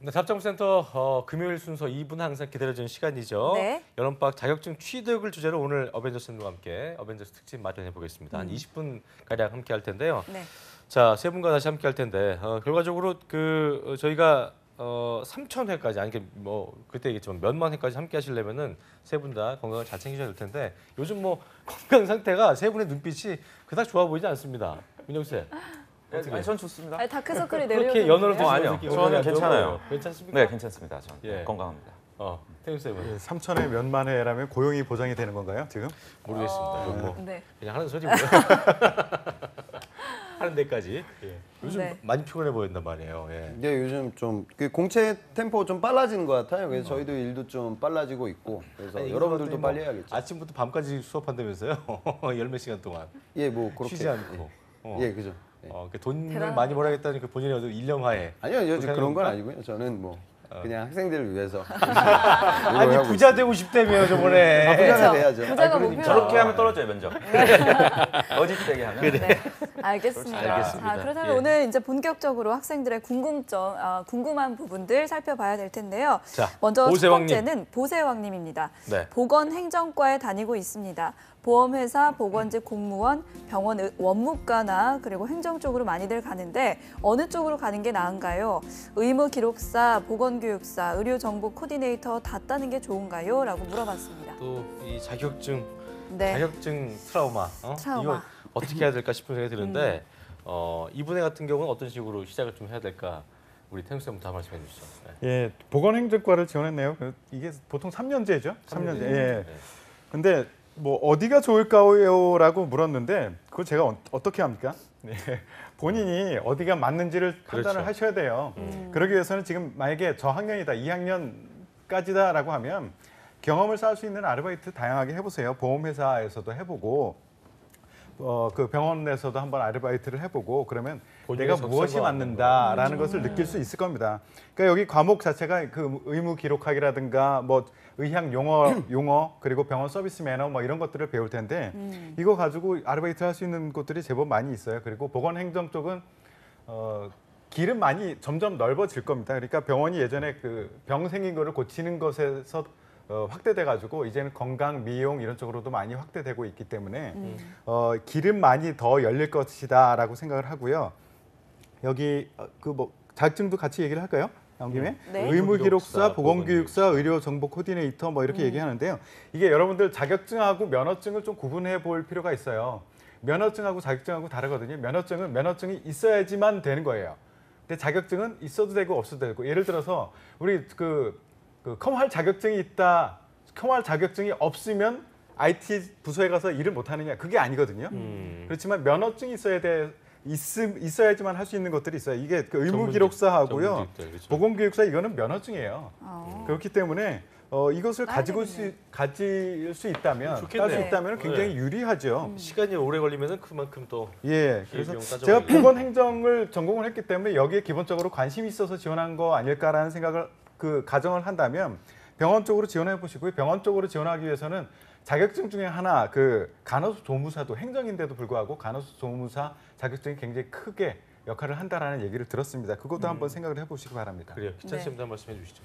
네, 답정센터 금요일 순서 2분 항상 기다려지는 시간이죠. 네. 여름방학 자격증 취득을 주제로 오늘 어벤져스와 함께 어벤져스 특집 마련해 보겠습니다. 한 20분 가량 함께 할 텐데요. 네. 자, 세 분과 다시 함께 할 텐데 결과적으로 저희가 3,000회까지 아니 뭐 그때 얘기했지만 몇만 회까지 함께 하시려면은 세 분 다 건강을 잘 챙기셔야 될 텐데 요즘 뭐 건강 상태가 세 분의 눈빛이 그닥 좋아 보이지 않습니다. 민정 씨. 아니, 전 좋습니다. 아니, 다크서클이 그렇게 내려오는 연어를 거예요? 드시는 아니요, 느낌 저는 괜찮아요. 괜찮습니까? 네, 괜찮습니다. 전 예. 건강합니다. 태윤 쌤은 예, 3천회 몇만 회라면 고용이 보장이 되는 건가요, 지금? 모르겠습니다. 이건 뭐 네. 그냥 하는 소리고요. 하는 데까지. 예. 요즘 네. 많이 피곤해 보인단 말이에요. 예. 근데 요즘 좀 공채 tempo 좀 빨라진 것 같아요. 그래서 저희도 일도 좀 빨라지고 있고 그래서 아니, 여러분들도 이거 빨리 뭐 해야겠죠. 아침부터 밤까지 수업한다면서요? 열 몇 시간 동안 예, 뭐 그렇게 쉬지 않고. 예, 그죠. 예. 그 돈을 대단하네요. 많이 벌어야겠다는 그 본인의 어떤 일념하에. 아니요, 저 그렇게 그런 하는 건 겁니까? 아니고요. 저는 뭐 그냥 학생들을 위해서 아니 부자 되고 싶다며요 저번에. 부자가 그렇죠. 돼야죠. 부자가 목표. 저렇게 하면 떨어져요, 면접. 거짓되게 하면. 네, 알겠습니다. 알겠습니다. 자, 그렇다면 예. 오늘 이제 본격적으로 학생들의 궁금한 부분들 살펴봐야 될 텐데요. 자, 먼저 첫 보세왕님. 번째는 보세왕님입니다. 네. 보건행정과에 다니고 있습니다. 보험회사, 보건직 공무원, 병원 원무과나 그리고 행정 쪽으로 많이들 가는데 어느 쪽으로 가는 게 나은가요? 의무기록사, 보건교육사, 의료정보 코디네이터 다 따는 게 좋은가요? 라고 물어봤습니다. 또 이 자격증 네. 자격증 트라우마. 트라우마. 이거 어떻게 해야 될까 싶은 생각이 드는데 이분의 같은 경우는 어떤 식으로 시작을 좀 해야 될까? 우리 태용 쌤부터 말씀해 주시죠. 네. 예, 보건행정과를 지원했네요. 이게 보통 3년제죠? 3년제. 예. 네. 근데 뭐 어디가 좋을까요?라고 물었는데 그걸 제가 어떻게 합니까? 네. 본인이 어디가 맞는지를 판단을 그렇죠. 하셔야 돼요. 그러기 위해서는 지금 만약에 저학년이다, 2학년까지다라고 하면 경험을 쌓을 수 있는 아르바이트 다양하게 해보세요. 보험회사에서도 해보고 그 병원에서도 한번 아르바이트를 해보고 그러면 본인의 내가 무엇이 적성과 맞는다라는 것을 느낄 수 있을 겁니다. 그러니까 여기 과목 자체가 그 의무 기록학이라든가 뭐 의학 용어 그리고 병원 서비스 매너 뭐 이런 것들을 배울 텐데 이거 가지고 아르바이트 할 수 있는 곳들이 제법 많이 있어요. 그리고 보건행정 쪽은 길은 많이 점점 넓어질 겁니다. 그러니까 병원이 예전에 그 병 생긴 거를 고치는 것에서 확대돼 가지고 이제는 건강, 미용 이런 쪽으로도 많이 확대되고 있기 때문에 길은 많이 더 열릴 것이다라고 생각을 하고요. 여기 그 뭐 자격증도 같이 얘기를 할까요? 나온 김에 네. 의무기록사, 보건교육사, 의료정보 코디네이터 뭐 이렇게 얘기하는데요. 이게 여러분들 자격증하고 면허증을 좀 구분해 볼 필요가 있어요. 면허증하고 자격증하고 다르거든요. 면허증이 있어야지만 되는 거예요. 근데 자격증은 있어도 되고 없어도 되고 예를 들어서 우리 그 컴활 자격증이 있다. 컴활 자격증이 없으면 IT 부서에 가서 일을 못 하느냐 그게 아니거든요. 그렇지만 면허증이 있어야지만 할 수 있는 것들이 있어요. 이게 그 의무기록사하고요, 전문직들, 그렇죠. 보건교육사 이거는 면허증이에요. 그렇기 때문에 이것을 따야 가질 수 있다면 좋겠네. 딸 수 있다면 굉장히 네. 유리하죠. 시간이 오래 걸리면은 그만큼 또 예, 그래서 비용 따져봐야겠네. 제가 보건행정을 전공을 했기 때문에 여기에 기본적으로 관심이 있어서 지원한 거 아닐까라는 생각을 가정을 한다면 병원 쪽으로 지원해 보시고요. 병원 쪽으로 지원하기 위해서는 자격증 중에 하나 간호사 조무사도 행정인데도 불구하고 간호사 조무사 자격증이 굉장히 크게 역할을 한다라는 얘기를 들었습니다. 그것도 한번 생각을 해보시기 바랍니다. 그래요. 기찬 네. 쌤도 한 말씀 해주시죠.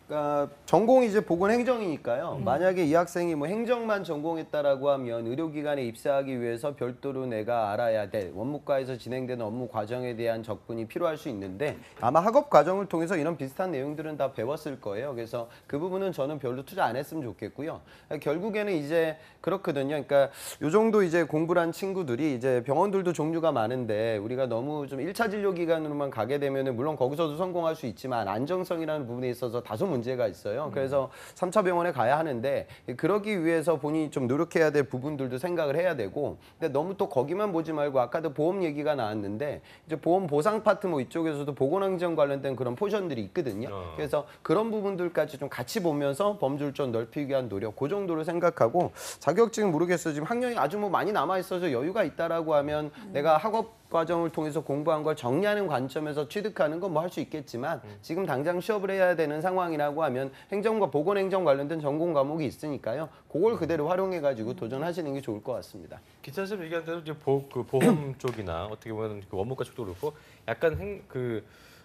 그러니까 전공이 이제 보건행정이니까요. 만약에 이 학생이 뭐 행정만 전공했다라고 하면 의료기관에 입사하기 위해서 별도로 내가 알아야 될 원무과에서 진행되는 업무 과정에 대한 접근이 필요할 수 있는데 아마 학업 과정을 통해서 이런 비슷한 내용들은 다 배웠을 거예요. 그래서 그 부분은 저는 별로 투자 안 했으면 좋겠고요. 결국에는 이제 그렇거든요. 그러니까 요 정도 이제 공부를 한 친구들이 이제 병원들도 종류가 많은데 우리가 너무 좀 1차 진료 기관으로만 가게 되면은 물론 거기서도 성공할 수 있지만 안정성이라는 부분에 있어서 다소 문제가 있어요. 그래서 3차 병원에 가야 하는데 그러기 위해서 본인이 좀 노력해야 될 부분들도 생각을 해야 되고 근데 너무 또 거기만 보지 말고 아까도 보험 얘기가 나왔는데 이제 보험 보상 파트 뭐 이쪽에서도 보건행정 관련된 그런 포션들이 있거든요. 그래서 그런 부분들까지 좀 같이 보면서 범주를 좀 넓히기 위한 노력 그 정도로 생각하고 자격증 모르겠어요. 지금 학년이 아주 뭐 많이 남아 있어서 여유가 있다라고 하면 내가 학업 과정을 통해서 공부한 걸 정리하는 관점에서 취득하는 건 뭐 할 수 있겠지만 지금 당장 취업을 해야 되는 상황이라고 하면 행정과 보건행정 관련된 전공 과목이 있으니까요. 그걸 그대로 활용해가지고 도전하시는 게 좋을 것 같습니다. 기찬 쌤 얘기한 대로 이제 보험 쪽이나 어떻게 보면 그 원무과 쪽도 그렇고 약간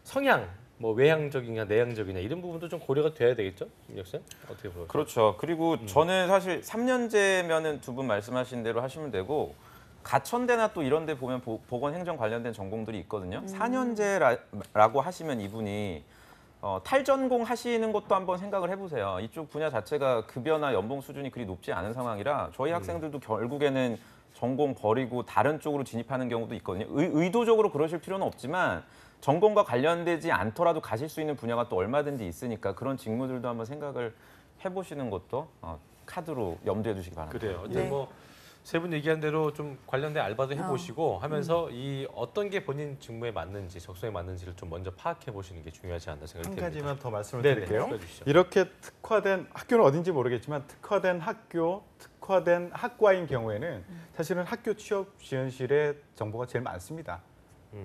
성향 뭐 외향적이냐 내향적이냐 이런 부분도 좀 고려가 돼야 되겠죠, 김혁 쌤? 어떻게 보세요? 그렇죠. 그리고 저는 사실 3년제면은 두 분 말씀하신 대로 하시면 되고 가천대나 또 이런 데 보면 보건행정 관련된 전공들이 있거든요. 4년제라고 하시면 이분이 탈전공 하시는 것도 한번 생각을 해보세요. 이쪽 분야 자체가 급여나 연봉 수준이 그리 높지 않은 상황이라 저희 학생들도 결국에는 전공 버리고 다른 쪽으로 진입하는 경우도 있거든요. 의도적으로 그러실 필요는 없지만 전공과 관련되지 않더라도 가실 수 있는 분야가 또 얼마든지 있으니까 그런 직무들도 한번 생각을 해보시는 것도 카드로 염두에 두시기 바랍니다. 그래요. 이제 네. 뭐 세 분 얘기한 대로 좀 관련된 알바도 해보시고 하면서 이 어떤 게 본인 직무에 맞는지 적성에 맞는지를 좀 먼저 파악해 보시는 게 중요하지 않나 생각이 한 듭니다. 가지만 더 말씀을 네네, 드릴게요. 해주시죠. 이렇게 특화된 학교는 어딘지 모르겠지만 특화된 학교, 특화된 학과인 경우에는 사실은 학교 취업 지원실의 정보가 제일 많습니다.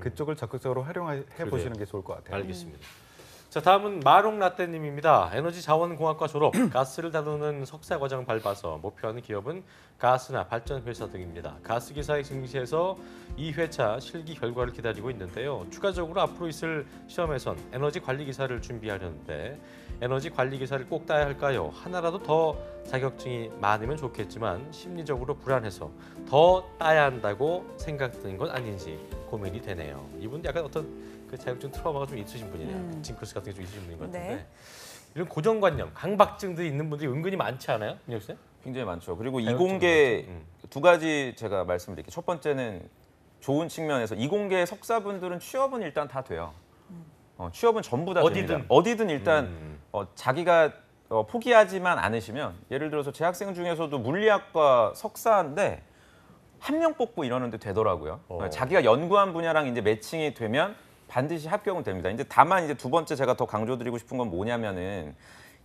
그쪽을 적극적으로 활용해 보시는 게 좋을 것 같아요. 알겠습니다. 자, 다음은 마롱 라떼님입니다. 에너지 자원공학과 졸업, 가스를 다루는 석사 과정을 밟아서 목표하는 기업은 가스나 발전 회사 등입니다. 가스 기사의 증시에서 2회차 실기 결과를 기다리고 있는데요. 추가적으로 앞으로 있을 시험에선 에너지 관리 기사를 준비하려는데 에너지 관리 기사를 꼭 따야 할까요? 하나라도 더 자격증이 많으면 좋겠지만 심리적으로 불안해서 더 따야 한다고 생각드는 건 아닌지 고민이 되네요. 이분 약간 어떤 그 자격증 트라우마가 좀 있으신 분이네요. 징크스 같은 게 좀 있으신 분인 것 같은데 네. 이런 고정관념, 강박증들이 있는 분들이 은근히 많지 않아요, 민혁 쌤? 굉장히 많죠. 그리고 자격증 이공계 같은, 두 가지 제가 말씀드릴게요. 첫 번째는 좋은 측면에서 이공계 석사분들은 취업은 일단 다 돼요. 취업은 전부 다 어디든. 됩니다. 어디든 일단 자기가 포기하지만 않으시면 예를 들어서 제 학생 중에서도 물리학과 석사인데 한 명 뽑고 이러는데 되더라고요. 자기가 연구한 분야랑 이제 매칭이 되면 반드시 합격은 됩니다. 이제 다만 이제 두 번째 제가 더 강조드리고 싶은 건 뭐냐면은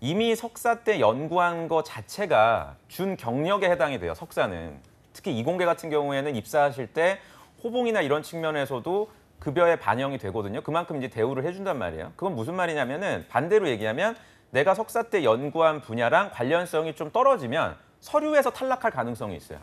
이미 석사 때 연구한 거 자체가 준 경력에 해당이 돼요. 석사는 특히 이공계 같은 경우에는 입사하실 때 호봉이나 이런 측면에서도 급여에 반영이 되거든요. 그만큼 이제 대우를 해준단 말이에요. 그건 무슨 말이냐면은 반대로 얘기하면 내가 석사 때 연구한 분야랑 관련성이 좀 떨어지면 서류에서 탈락할 가능성이 있어요.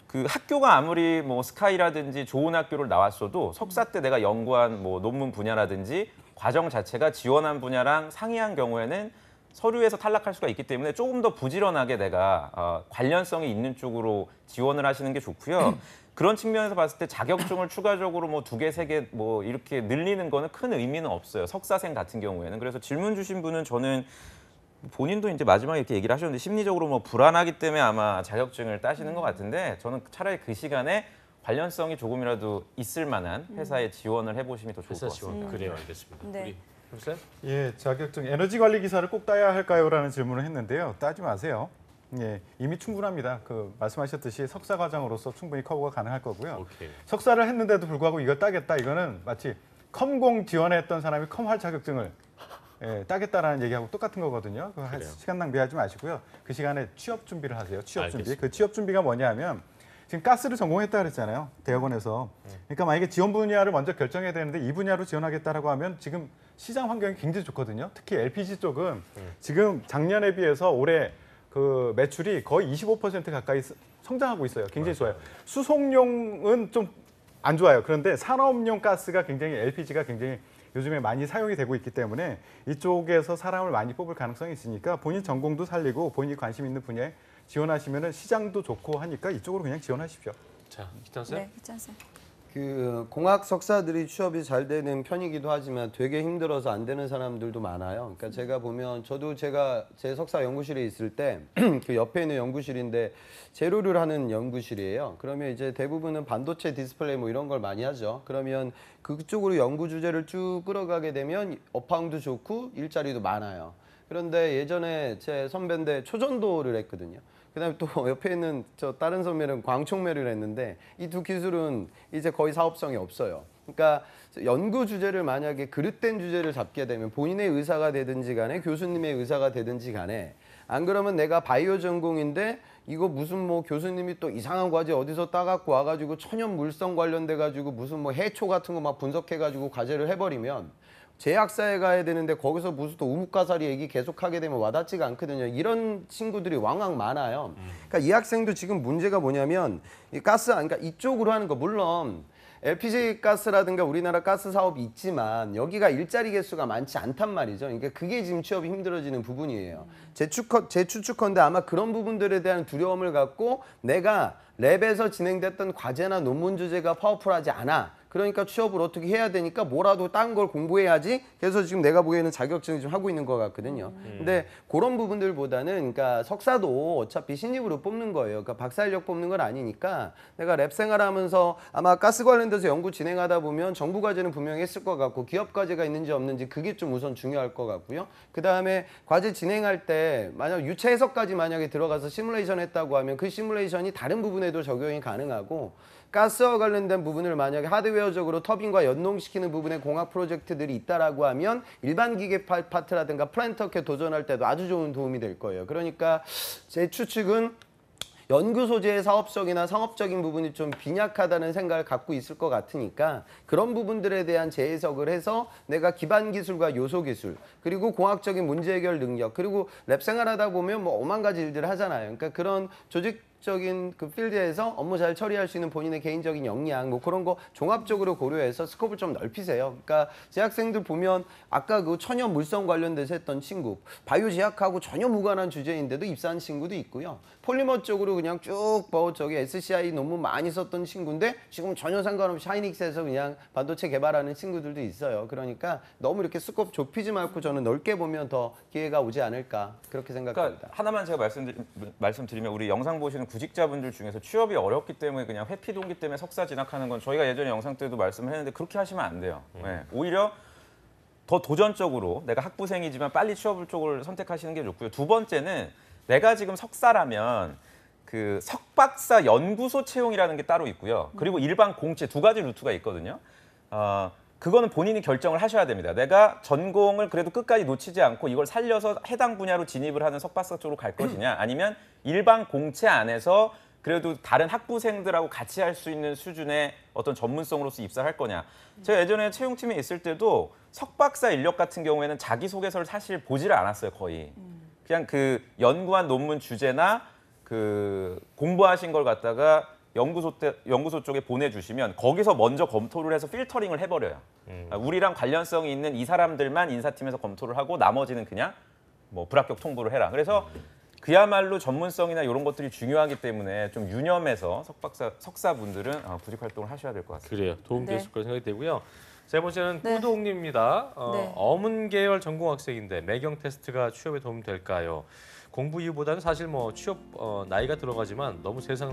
그 학교가 아무리 뭐 스카이라든지 좋은 학교를 나왔어도 석사 때 내가 연구한 뭐 논문 분야라든지 과정 자체가 지원한 분야랑 상이한 경우에는 서류에서 탈락할 수가 있기 때문에 조금 더 부지런하게 내가 관련성이 있는 쪽으로 지원을 하시는 게 좋고요. 그런 측면에서 봤을 때 자격증을 추가적으로 뭐 2개, 3개 뭐 이렇게 늘리는 거는 큰 의미는 없어요. 석사생 같은 경우에는. 그래서 질문 주신 분은 저는 본인도 이제 마지막에 이렇게 얘기를 하셨는데 심리적으로 뭐 불안하기 때문에 아마 자격증을 따시는 것 같은데 저는 차라리 그 시간에 관련성이 조금이라도 있을 만한 회사에 지원을 해보시면 더 좋을 회사 것 같습니다. 지원. 그래요, 알겠습니다. 네. 우리 민혁 쌤? 예, 자격증 에너지 관리 기사를 꼭 따야 할까요?라는 질문을 했는데요. 따지 마세요. 예, 이미 충분합니다. 그 말씀하셨듯이 석사 과정으로서 충분히 커버가 가능할 거고요. 오케이. 석사를 했는데도 불구하고 이걸 따겠다 이거는 마치 컴공 지원했던 사람이 컴할 자격증을 따겠다라는 얘기하고 똑같은 거거든요. 그래요. 시간 낭비하지 마시고요. 그 시간에 취업 준비를 하세요. 취업 준비. 알겠습니다. 그 취업 준비가 뭐냐면 지금 가스를 전공했다 그랬잖아요. 대학원에서. 그러니까 만약에 지원 분야를 먼저 결정해야 되는데 이 분야로 지원하겠다라고 하면 지금 시장 환경이 굉장히 좋거든요. 특히 LPG 쪽은 지금 작년에 비해서 올해 그 매출이 거의 25% 가까이 성장하고 있어요. 굉장히 좋아요. 수송용은 좀 안 좋아요. 그런데 산업용 가스가 굉장히 LPG가 굉장히 요즘에 많이 사용이 되고 있기 때문에 이쪽에서 사람을 많이 뽑을 가능성이 있으니까 본인 전공도 살리고 본인이 관심 있는 분야에 지원하시면 시장도 좋고 하니까 이쪽으로 그냥 지원하십시오. 자, 기탄 쌤? 네, 기찬 쌤. 그 공학 석사들이 취업이 잘 되는 편이기도 하지만 되게 힘들어서 안 되는 사람들도 많아요. 그러니까 제가 보면 저도 제가 제 석사 연구실에 있을 때 그 옆에 있는 연구실인데 재료를 하는 연구실이에요. 그러면 이제 대부분은 반도체 디스플레이 뭐 이런 걸 많이 하죠. 그러면 그쪽으로 연구 주제를 쭉 끌어가게 되면 업황도 좋고 일자리도 많아요. 그런데 예전에 제 선배인데 초전도를 했거든요. 그다음에 또 옆에 있는 저 다른 선배는 광촉매를 했는데 이 두 기술은 이제 거의 사업성이 없어요. 그러니까 연구 주제를 만약에 그릇된 주제를 잡게 되면 본인의 의사가 되든지 간에 교수님의 의사가 되든지 간에 안 그러면 내가 바이오 전공인데 이거 무슨 뭐 교수님이 또 이상한 과제 어디서 따갖고 와가지고 천연 물성 관련돼 가지고 무슨 뭐 해초 같은 거 막 분석해가지고 과제를 해버리면 제약사에 가야 되는데 거기서 무슨 또 우뭇가사리 얘기 계속하게 되면 와닿지가 않거든요. 이런 친구들이 왕왕 많아요. 그러니까 이 학생도 지금 문제가 뭐냐면 이 가스, 그러니까 이쪽으로 하는 거 물론 LPG 가스라든가 우리나라 가스 사업이 있지만 여기가 일자리 개수가 많지 않단 말이죠. 그러니까 그게 지금 취업이 힘들어지는 부분이에요. 제 추측컨대 아마 그런 부분들에 대한 두려움을 갖고 내가 랩에서 진행됐던 과제나 논문 주제가 파워풀하지 않아. 그러니까 취업을 어떻게 해야 되니까 뭐라도 딴 걸 공부해야지. 그래서 지금 내가 보기에는 자격증을 좀 하고 있는 것 같거든요. 근데 그런 부분들보다는 그러니까 석사도 어차피 신입으로 뽑는 거예요. 그러니까 박사인력 뽑는 건 아니니까 내가 랩 생활하면서 아마 가스 관련돼서 연구 진행하다 보면 정부 과제는 분명히 했을 것 같고 기업 과제가 있는지 없는지 그게 좀 우선 중요할 것 같고요. 그다음에 과제 진행할 때 만약 유체 해석까지 만약에 들어가서 시뮬레이션 했다고 하면 그 시뮬레이션이 다른 부분에도 적용이 가능하고 가스와 관련된 부분을 만약에 하드웨어적으로 터빈과 연동시키는 부분에 공학 프로젝트들이 있다라고 하면 일반 기계 파트라든가 플랜터캐 도전할 때도 아주 좋은 도움이 될 거예요. 그러니까 제 추측은 연구 소재의 사업적이나 상업적인 부분이 좀 빈약하다는 생각을 갖고 있을 것 같으니까 그런 부분들에 대한 재해석을 해서 내가 기반 기술과 요소 기술 그리고 공학적인 문제 해결 능력 그리고 랩 생활하다 보면 뭐 5만 가지 일들을 하잖아요. 그러니까 그런 조직적인 그 필드에서 업무 잘 처리할 수 있는 본인의 개인적인 역량 뭐 그런 거 종합적으로 고려해서 스코프를 좀 넓히세요. 그러니까 재학생들 보면 아까 그 천연 물성 관련돼서 했던 친구 바이오 제약하고 전혀 무관한 주제인데도 입사한 친구도 있고요. 폴리머 쪽으로 그냥 쭉 뭐 저기 SCI 논문 많이 썼던 친구인데 지금 전혀 상관없이 하이닉스에서 그냥 반도체 개발하는 친구들도 있어요. 그러니까 너무 이렇게 스코프 좁히지 말고 저는 넓게 보면 더 기회가 오지 않을까 그렇게 생각합니다. 그러니까 하나만 제가 말씀드리면 우리 영상 보시는 구직자분들 중에서 취업이 어렵기 때문에 그냥 회피 동기 때문에 석사 진학하는 건 저희가 예전에 영상 때도 말씀을 했는데 그렇게 하시면 안 돼요. 네. 오히려 더 도전적으로 내가 학부생이지만 빨리 취업 쪽을 선택하시는 게 좋고요. 두 번째는 내가 지금 석사라면 그 석박사 연구소 채용이라는 게 따로 있고요. 그리고 일반 공채 두 가지 루트가 있거든요. 그거는 본인이 결정을 하셔야 됩니다. 내가 전공을 그래도 끝까지 놓치지 않고 이걸 살려서 해당 분야로 진입을 하는 석박사 쪽으로 갈 것이냐 아니면 일반 공채 안에서 그래도 다른 학부생들하고 같이 할 수 있는 수준의 어떤 전문성으로서 입사할 거냐. 제가 예전에 채용팀에 있을 때도 석박사 인력 같은 경우에는 자기소개서를 사실 보지를 않았어요, 거의. 그냥 그 연구한 논문 주제나 그 공부하신 걸 갖다가 연구소 쪽에 보내주시면 거기서 먼저 검토를 해서 필터링을 해버려요. 우리랑 관련성이 있는 이 사람들만 인사팀에서 검토를 하고 나머지는 그냥 뭐 불합격 통보를 해라. 그래서 그야말로 전문성이나 이런 것들이 중요하기 때문에 좀 유념해서 석사분들은 구직 활동을 하셔야 될 것 같습니다. 그래요. 도움됐을 거라 생각이 되고요. 세 번째는 네. 후동님입니다. 네. 어문 계열 전공 학생인데 매경 테스트가 취업에 도움 될까요? 공부 이후보다는 사실 뭐 취업 나이가 들어가지만 너무 세상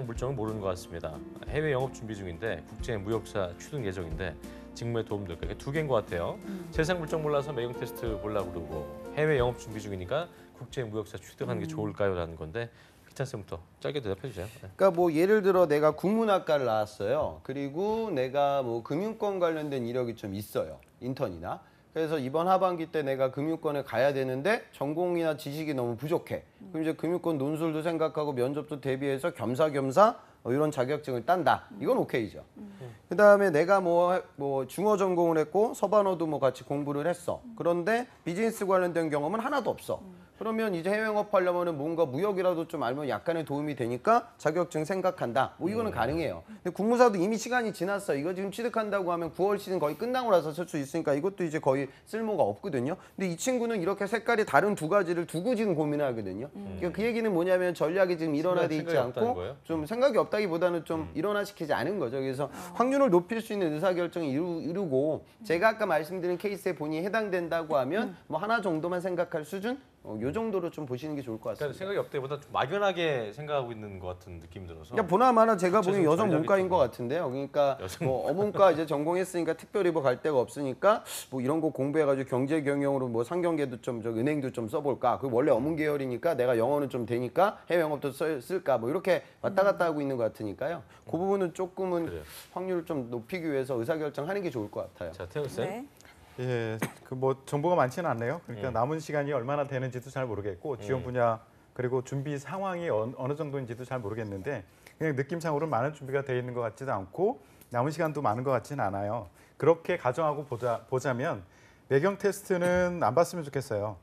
물정을 모르는 것 같습니다. 해외 영업 준비 중인데 국제 무역사 취득 예정인데 직무에 도움 될까요? 두 개인 것 같아요. 세상 물정 몰라서 매경 테스트 보려고 그러고 해외 영업 준비 중이니까 국제 무역사 취득하는 게 좋을까요? 라는 건데 기찬 쌤부터 짧게 대답해 주세요. 네. 그러니까 뭐 예를 들어 내가 국문학과를 나왔어요. 그리고 내가 뭐 금융권 관련된 이력이 좀 있어요. 인턴이나. 그래서 이번 하반기 때 내가 금융권에 가야 되는데 전공이나 지식이 너무 부족해. 그럼 이제 금융권 논술도 생각하고 면접도 대비해서 겸사겸사 이런 자격증을 딴다. 이건 오케이죠. 그다음에 내가 뭐 중어 전공을 했고 서반어도 뭐 같이 공부를 했어. 그런데 비즈니스 관련된 경험은 하나도 없어. 그러면 이제 해외 영업하려면은 뭔가 무역이라도 좀 알면 약간의 도움이 되니까 자격증 생각한다. 뭐 이거는 가능해요. 근데 국무사도 이미 시간이 지났어. 이거 지금 취득한다고 하면 9월 시즌 거의 끝나고 나서 쓸 수 있으니까 이것도 이제 거의 쓸모가 없거든요. 근데 이 친구는 이렇게 색깔이 다른 두 가지를 두고 지금 고민하거든요. 그러니까 그 얘기는 뭐냐면 전략이 지금 일어나돼 있지 생각이 없다는 않고 거예요? 좀 생각이 없다기보다는 좀 일어나시키지 않은 거죠. 그래서 확률을 높일 수 있는 의사결정을 이루고 제가 아까 말씀드린 케이스에 본인이 해당된다고 하면 뭐 하나 정도만 생각할 수준? 요 정도로 좀 보시는 게 좋을 것 그러니까 같습니다. 생각이 없다기보다 좀 막연하게 생각하고 있는 것 같은 느낌이 들어서. 그러니까 보나마나 제가 보기엔 구체적으로 여성 전략이 문과인 좀 것 같은데요. 그러니까 뭐 어문과 이제 전공했으니까 특별히 뭐 갈 데가 없으니까 뭐 이런 거 공부해가지고 경제 경영으로 뭐 상경계도 좀 은행도 좀 써볼까. 그 원래 어문 계열이니까 내가 영어는 좀 되니까 해외 영업도 쓸까. 뭐 이렇게 왔다 갔다 하고 있는 것 같으니까요. 그 부분은 조금은 그래요. 확률을 좀 높이기 위해서 의사결정하는 게 좋을 것 같아요. 자, 태훈 쌤. 네. 예, 그 뭐 정보가 많지는 않네요. 그러니까 남은 시간이 얼마나 되는지도 잘 모르겠고 지원 분야 그리고 준비 상황이 어느 정도인지도 잘 모르겠는데 그냥 느낌상으로는 많은 준비가 돼 있는 것 같지도 않고 남은 시간도 많은 것 같지는 않아요. 그렇게 가정하고 보자면 매경 테스트는 안 봤으면 좋겠어요.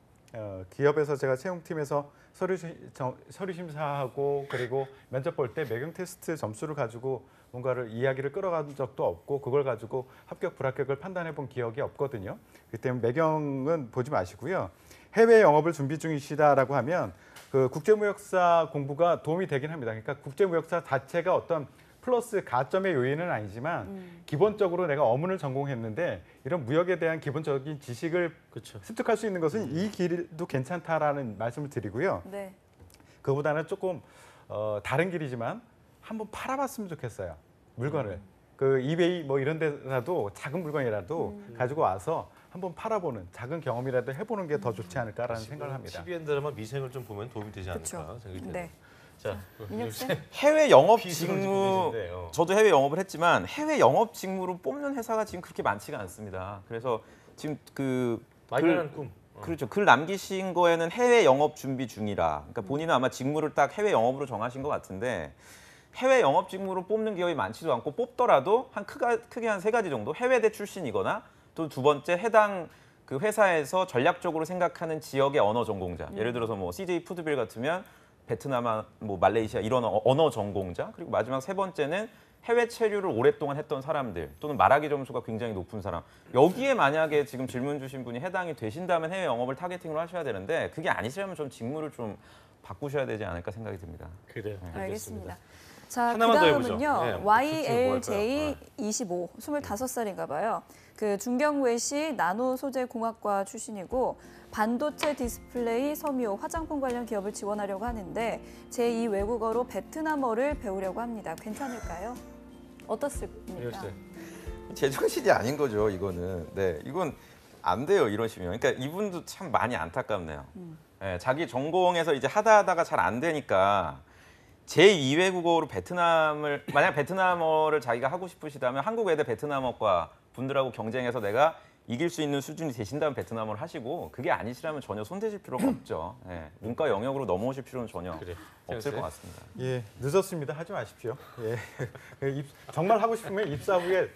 기업에서 제가 채용팀에서 서류 심사하고 그리고 면접 볼 때 매경 테스트 점수를 가지고 뭔가를 이야기를 끌어간 적도 없고 그걸 가지고 합격 불합격을 판단해 본 기억이 없거든요. 그렇기 때문에 매경은 보지 마시고요. 해외 영업을 준비 중이시다라고 하면 그 국제무역사 공부가 도움이 되긴 합니다. 그러니까 국제무역사 자체가 어떤 플러스 가점의 요인은 아니지만 기본적으로 내가 어문을 전공했는데 이런 무역에 대한 기본적인 지식을 그렇죠. 습득할 수 있는 것은 이 길도 괜찮다라는 말씀을 드리고요. 네. 그보다는 조금 다른 길이지만 한번 팔아봤으면 좋겠어요. 물건을. 그 이베이 뭐 이런 데라도 작은 물건이라도 가지고 와서 한번 팔아보는 작은 경험이라도 해보는 게 더 좋지 않을까라는 생각을 합니다. TV엔드라만 미생을 좀 보면 도움이 되지 않을까 그쵸. 생각이 드네요. 네. 자, 민혁 쌤. 해외 영업 비수를 직무 지금 계신데요. 저도 해외 영업을 했지만 해외 영업 직무로 뽑는 회사가 지금 그렇게 많지가 않습니다. 그래서 지금 그 막연한 꿈. 그렇죠. 글 남기신 거에는 해외 영업 준비 중이라. 그러니까 본인은 아마 직무를 딱 해외 영업으로 정하신 것 같은데 해외 영업 직무로 뽑는 기업이 많지도 않고 뽑더라도 크게 한 3가지 정도 해외대 출신이거나 또 두 번째 해당 그 회사에서 전략적으로 생각하는 지역의 언어 전공자. 예를 들어서 뭐 CJ 푸드빌 같으면 베트남, 뭐 말레이시아 이런 언어 전공자. 그리고 마지막 3번째는 해외 체류를 오랫동안 했던 사람들 또는 말하기 점수가 굉장히 높은 사람. 여기에 만약에 지금 질문 주신 분이 해당이 되신다면 해외 영업을 타겟팅으로 하셔야 되는데 그게 아니시라면 좀 직무를 좀 바꾸셔야 되지 않을까 생각이 듭니다. 그래요. 알겠습니다. 자, 하나만 더 그다음은요. 해보죠. 네, YLJ25, 25살인가 봐요. 그 중경외시 나노 소재 공학과 출신이고 반도체 디스플레이, 섬유, 화장품 관련 기업을 지원하려고 하는데 제2 외국어로 베트남어를 배우려고 합니다. 괜찮을까요? 어떻습니까? 민혁 씨. 제정신이 아닌 거죠, 이거는. 네, 이건 안 돼요, 이러시면. 그러니까 이분도 참 많이 안타깝네요. 네, 자기 전공에서 이제 하다가 잘 안 되니까 제2외국어로 만약 베트남어를 자기가 하고 싶으시다면 한국 외대 베트남어과 분들하고 경쟁해서 내가 이길 수 있는 수준이 되신다면 베트남어를 하시고 그게 아니시라면 전혀 손대실 필요가 없죠. 네, 문과 영역으로 넘어오실 필요는 전혀 그래. 없을 것 같습니다. 예, 늦었습니다. 하지 마십시오. 예, 정말 하고 싶으면 입사 후에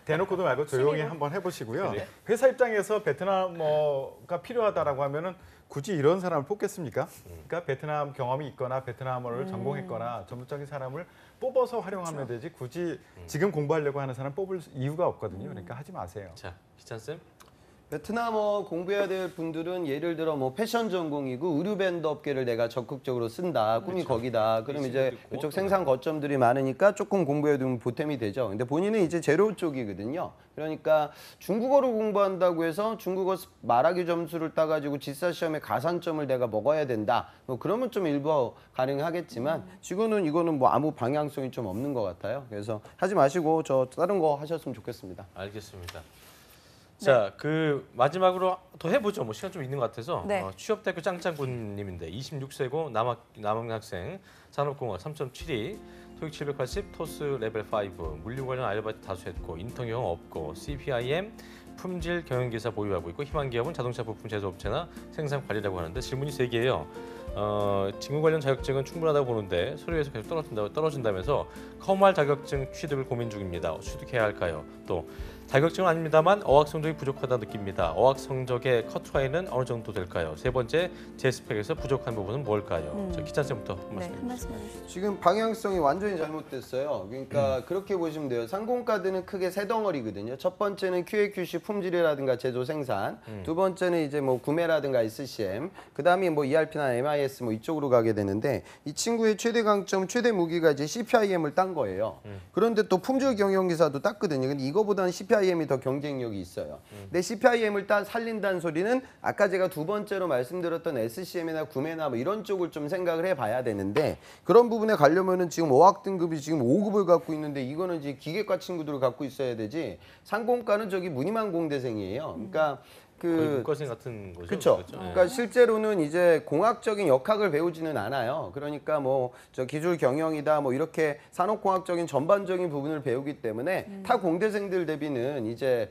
대놓고도 말고 조용히 한번 해보시고요. 그래. 회사 입장에서 베트남어가 필요하다라고 하면은 굳이 이런 사람을 뽑겠습니까? 그러니까 베트남 경험이 있거나 베트남어를 전공했거나 전문적인 사람을 뽑아서 활용하면 되지 굳이 지금 공부하려고 하는 사람 뽑을 이유가 없거든요. 그러니까 하지 마세요. 자, 기찬 쌤. 베트남어 공부해야 될 분들은 예를 들어 뭐 패션 전공이고 의류 밴드 업계를 내가 적극적으로 쓴다. 꿈이 거기다. 그럼 이제 그쪽 생산 거점들이 많으니까 조금 공부해 두면 보탬이 되죠. 근데 본인은 이제 제로 쪽이거든요. 그러니까 중국어를 공부한다고 해서 중국어 말하기 점수를 따가지고 지사 시험에 가산점을 내가 먹어야 된다. 뭐 그러면 좀 일부 가능하겠지만 지금은 이거는 뭐 아무 방향성이 좀 없는 것 같아요. 그래서 하지 마시고 저 다른 거 하셨으면 좋겠습니다. 알겠습니다. 자, 그 마지막으로 더 해보죠. 뭐 시간 좀 있는 것 같아서 네. 취업대학교 짱짱군님인데 26세고 남학생, 산업공학 3.72, 토익 780, 토스 레벨 5, 물류 관련 아르바이트 다수 했고 인턴 경험 없고 CPIM 품질 경영기사 보유하고 있고 희망 기업은 자동차 부품 제조업체나 생산 관리라고 하는데 질문이 3개예요. 직무 관련 자격증은 충분하다고 보는데 서류에서 계속 떨어진다면서 커말 자격증 취득을 고민 중입니다. 취득해야 할까요? 또 자격증은 아닙니다만 어학 성적이 부족하다 느낍니다. 어학 성적의 커트라인은 어느 정도 될까요? 3번째, 제 스펙에서 부족한 부분은 뭘까요? 자, 기찬 쌤부터 한 네, 말씀 한 말씀 해주시죠. 지금 방향성이 완전히 잘못됐어요. 그러니까 그렇게 보시면 돼요. 상공과들은 크게 3덩어리거든요. 첫 번째는 QA/QC 품질이라든가 제조 생산, 두 번째는 이제 뭐 구매라든가 SCM, 그다음에 뭐 ERP나 MIS 뭐 이쪽으로 가게 되는데 이 친구의 최대 강점, 최대 무기가 이제 CPIM을 딴 거예요. 그런데 또 품질 경영기사도 땄거든요. 근데 이거보다는 CPIM이 더 경쟁력이 있어요. 근데 CPIM을 살린다는 소리는 아까 제가 두 번째로 말씀드렸던 SCM이나 구매나 뭐 이런 쪽을 좀 생각을 해봐야 되는데 그런 부분에 가려면은 지금 어학 등급이 지금 5급을 갖고 있는데 이거는 이제 기계과 친구들을 갖고 있어야 되지 상공과는 저기 무늬만 공대생이에요. 그러니까 거의 문과생 같은 거죠. 그렇죠. 그렇죠? 그러니까 실제로는 이제 공학적인 역학을 배우지는 않아요. 그러니까 뭐 저 기술 경영이다 뭐 이렇게 산업공학적인 전반적인 부분을 배우기 때문에 타 공대생들 대비는 이제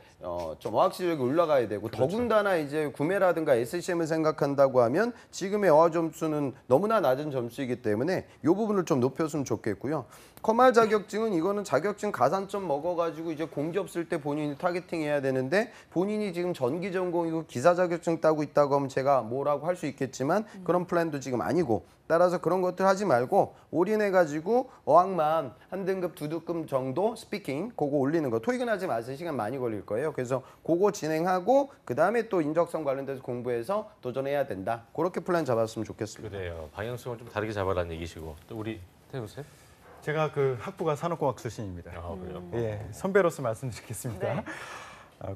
좀 어학 실력이 올라가야 되고 더군다나 이제 구매라든가 SCM을 생각한다고 하면 지금의 어학 점수는 너무나 낮은 점수이기 때문에 이 부분을 좀 높였으면 좋겠고요. 커말 자격증은 이거는 자격증 가산점 먹어가지고 이제 공기업 쓸 때 본인이 타겟팅해야 되는데 본인이 지금 전기 전공이고 기사 자격증 따고 있다고 하면 제가 뭐라고 할 수 있겠지만 그런 플랜도 지금 아니고 따라서 그런 것들 하지 말고 올인해가지고 어학만 한 등급 두 등급 정도 스피킹 그거 올리는 거 토익은 하지 마세요. 시간 많이 걸릴 거예요. 그래서 그거 진행하고 그 다음에 또 인적성 관련돼서 공부해서 도전해야 된다. 그렇게 플랜 잡았으면 좋겠습니다. 그래요. 방향성을 좀 다르게 잡아라는 얘기시고 또 우리 태우 쌤? 제가 그 학부가 산업공학 출신입니다. 아 그래요. 예, 선배로서 말씀드리겠습니다. 네.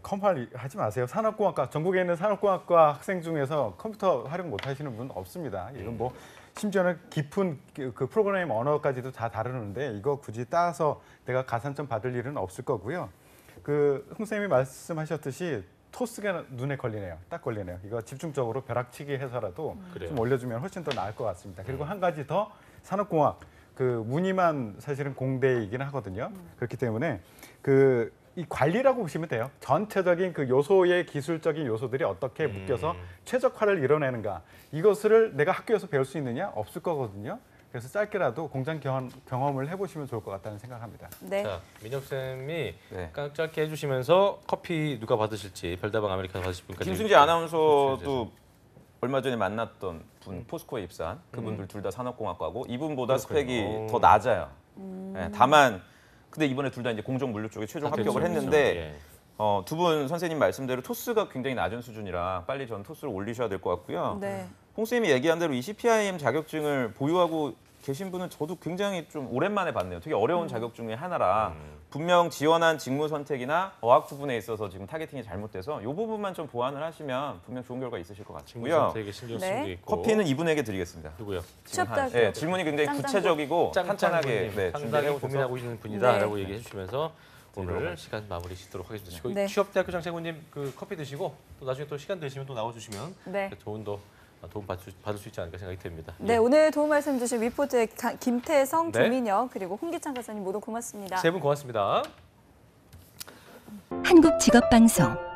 컴팔 하지 마세요. 산업공학과 전국에 있는 산업공학과 학생 중에서 컴퓨터 활용 못 하시는 분 없습니다. 이건 뭐 심지어는 깊은 그 프로그래밍 언어까지도 다 다루는데 이거 굳이 따서 내가 가산점 받을 일은 없을 거고요. 그 흥 쌤이 말씀하셨듯이 토스가 눈에 걸리네요. 딱 걸리네요. 이거 집중적으로 벼락치기 해서라도 그래요. 좀 올려주면 훨씬 더 나을 것 같습니다. 그리고 한 가지 더 산업공학 그 문의만 사실은 공대이긴 하거든요. 그렇기 때문에 그 이 관리라고 보시면 돼요. 전체적인 그 요소의 기술적인 요소들이 어떻게 묶여서 최적화를 이뤄내는가. 이것을 내가 학교에서 배울 수 있느냐? 없을 거거든요. 그래서 짧게라도 공장 경험을 해보시면 좋을 것 같다는 생각합니다. 네. 자, 민혁 쌤이 네. 깡 짧게 해주시면서 커피 누가 받으실지 별다방 아메리카노 받으실 분까지. 김순재 아나운서도 얼마 전에 만났던 분 포스코에 입사한 그분들 둘 다 산업공학과고 이분보다 그렇군요. 스펙이 더 낮아요. 네, 다만 근데 이번에 둘 다 이제 공정물류 쪽에 최종 합격을 그렇죠, 했는데 그렇죠. 예. 두 분 선생님 말씀대로 토스가 굉장히 낮은 수준이라 빨리 전 토스를 올리셔야 될 것 같고요. 네. 홍 쌤이 얘기한 대로 이 CPIM 자격증을 보유하고 계신 분은 저도 굉장히 좀 오랜만에 봤네요. 되게 어려운 자격증 중에 하나라 분명 지원한 직무 선택이나 어학 부분에 있어서 지금 타겟팅이 잘못돼서 이 부분만 좀 보완을 하시면 분명 좋은 결과 있으실 것 친구 같고요. 선택에 신경 네. 쓴 게 있고. 커피는 이분에게 드리겠습니다. 누구요? 취업대학교. 네, 질문이 굉장히 짱짱구. 구체적이고 탄탄하게 짱짱구님 네, 상당히 준비를 고민하고 해오셔서 있는 분이다라고 네. 얘기해 주시면서 오늘 시간 마무리 짓도록 하겠습니다. 네. 취업대학교 장채구님 그 커피 드시고 또 나중에 또 시간 되시면 또 나와주시면 네. 좋은 도움 받을 수 있지 않을까 생각이 듭니다. 네, 예. 오늘 도움 말씀 주신 위포트의 김태성, 네. 조민혁 그리고 홍기창 강사님 모두 고맙습니다. 세 분 고맙습니다. 한국직업방송